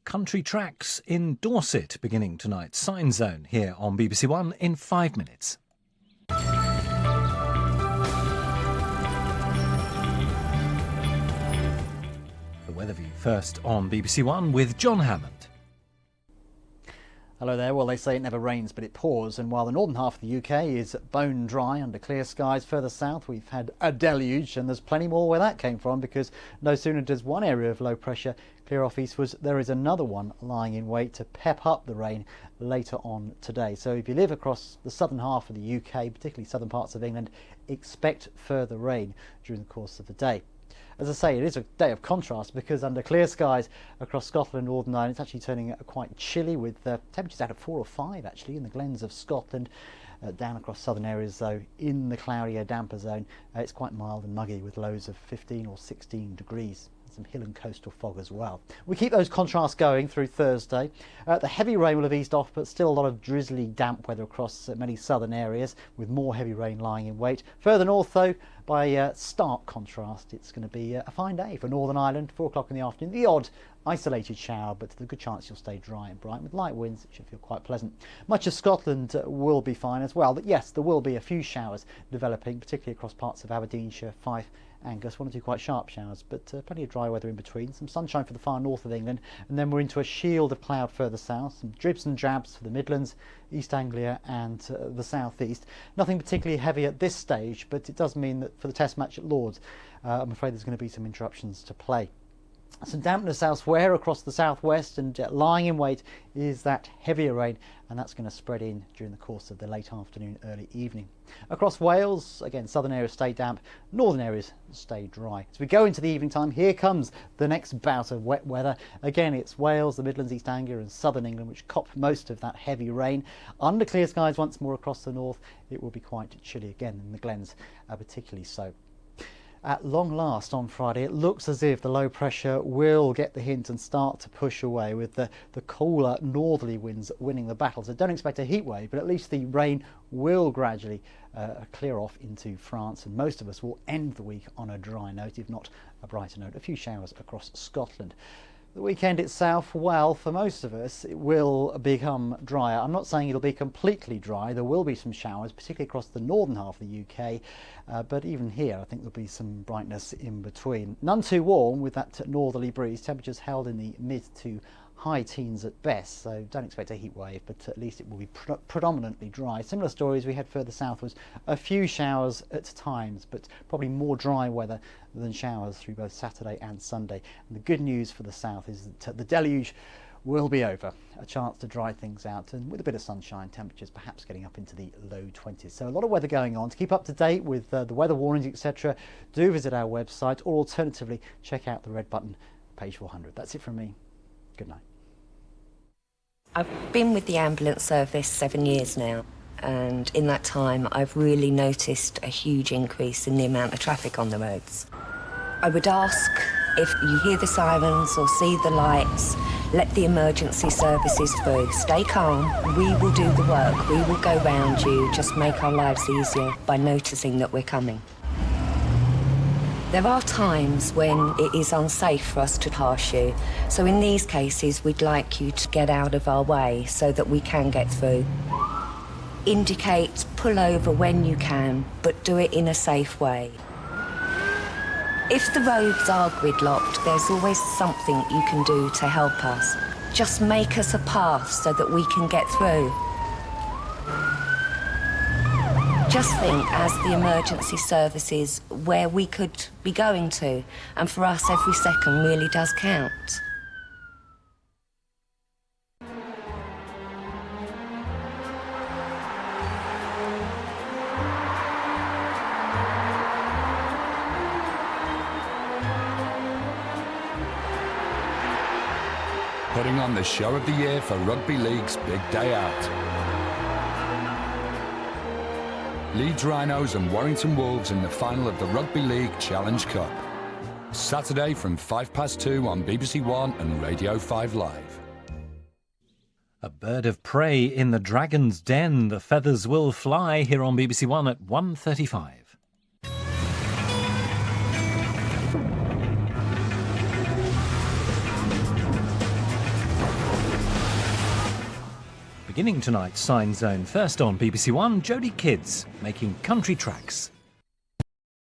country tracks in Dorset beginning tonight. Sign Zone here on BBC One in 5 minutes. The Weatherview first on BBC One with John Hammond. Hello there. Well, they say it never rains, but it pours. And while the northern half of the UK is bone dry under clear skies, further south we've had a deluge, and there's plenty more where that came from, because no sooner does one area of low pressure clear off eastwards, there is another one lying in wait to pep up the rain later on today. So if you live across the southern half of the UK, particularly southern parts of England, expect further rain during the course of the day. As I say, it is a day of contrast, because under clear skies across Scotland and Northern Ireland, it's actually turning quite chilly, with temperatures out of 4 or 5 actually in the glens of Scotland. Down across southern areas though, in the cloudier, damper zone, it's quite mild and muggy with lows of 15 or 16 degrees. Some hill and coastal fog as well. We keep those contrasts going through Thursday. The heavy rain will have eased off, but still a lot of drizzly, damp weather across many southern areas, with more heavy rain lying in wait. Further north though, by stark contrast, it's going to be a fine day for Northern Ireland. 4 o'clock in the afternoon, the odd isolated shower, but there's a good chance you'll stay dry and bright with light winds. It should feel quite pleasant. Much of Scotland will be fine as well, but yes, there will be a few showers developing, particularly across parts of Aberdeenshire, Fife, Angus, 1 or 2 quite sharp showers, but plenty of dry weather in between. Some sunshine for the far north of England, and then we're into a shield of cloud further south. Some dribs and drabs for the Midlands, East Anglia and the south east. Nothing particularly heavy at this stage, but it does mean that for the test match at Lords, I'm afraid there's going to be some interruptions to play. Some dampness elsewhere across the southwest, and lying in wait is that heavier rain, and that's going to spread in during the course of the late afternoon, early evening. Across Wales, again, southern areas stay damp, northern areas stay dry. As we go into the evening time, here comes the next bout of wet weather. Again, it's Wales, the Midlands, East Anglia and southern England which cop most of that heavy rain. Under clear skies once more across the north, it will be quite chilly again in the glens, particularly so. At long last on Friday, it looks as if the low pressure will get the hint and start to push away, with the cooler northerly winds winning the battle. So don't expect a heat wave, but at least the rain will gradually clear off into France, and most of us will end the week on a dry note, if not a brighter note. A few showers across Scotland. The weekend itself, well, for most of us, it will become drier. I'm not saying it'll be completely dry. There will be some showers, particularly across the northern half of the UK. But even here, I think there'll be some brightness in between. None too warm with that northerly breeze. Temperatures held in the mid to high teens at best, so don't expect a heat wave, but at least it will be predominantly dry. Similar stories we had further southwards. A few showers at times, but probably more dry weather than showers through both Saturday and Sunday. And the good news for the south is that the deluge will be over. A chance to dry things out, and with a bit of sunshine, temperatures perhaps getting up into the low 20s. So a lot of weather going on. To keep up to date with the weather warnings, etc., do visit our website, or alternatively check out the red button, page 400. That's it from me. Good night. I've been with the ambulance service 7 years now, and in that time I've really noticed a huge increase in the amount of traffic on the roads. I would ask, if you hear the sirens or see the lights, let the emergency services through. Stay calm, we will do the work, we will go round you, just make our lives easier by noticing that we're coming. There are times when it is unsafe for us to pass you, so in these cases we'd like you to get out of our way so that we can get through. Indicate, pull over when you can, but do it in a safe way. If the roads are gridlocked, there's always something you can do to help us. Just make us a path so that we can get through. Just think, as the emergency services, where we could be going to, and for us every second really does count. Putting on the show of the year for Rugby League's big day out. Leeds Rhinos and Warrington Wolves in the final of the Rugby League Challenge Cup. Saturday from 2:05 on BBC One and Radio 5 Live. A bird of prey in the dragon's den. The feathers will fly here on BBC One at 1:35. Beginning tonight's Sign Zone, first on BBC One, Jodie Kids making country tracks.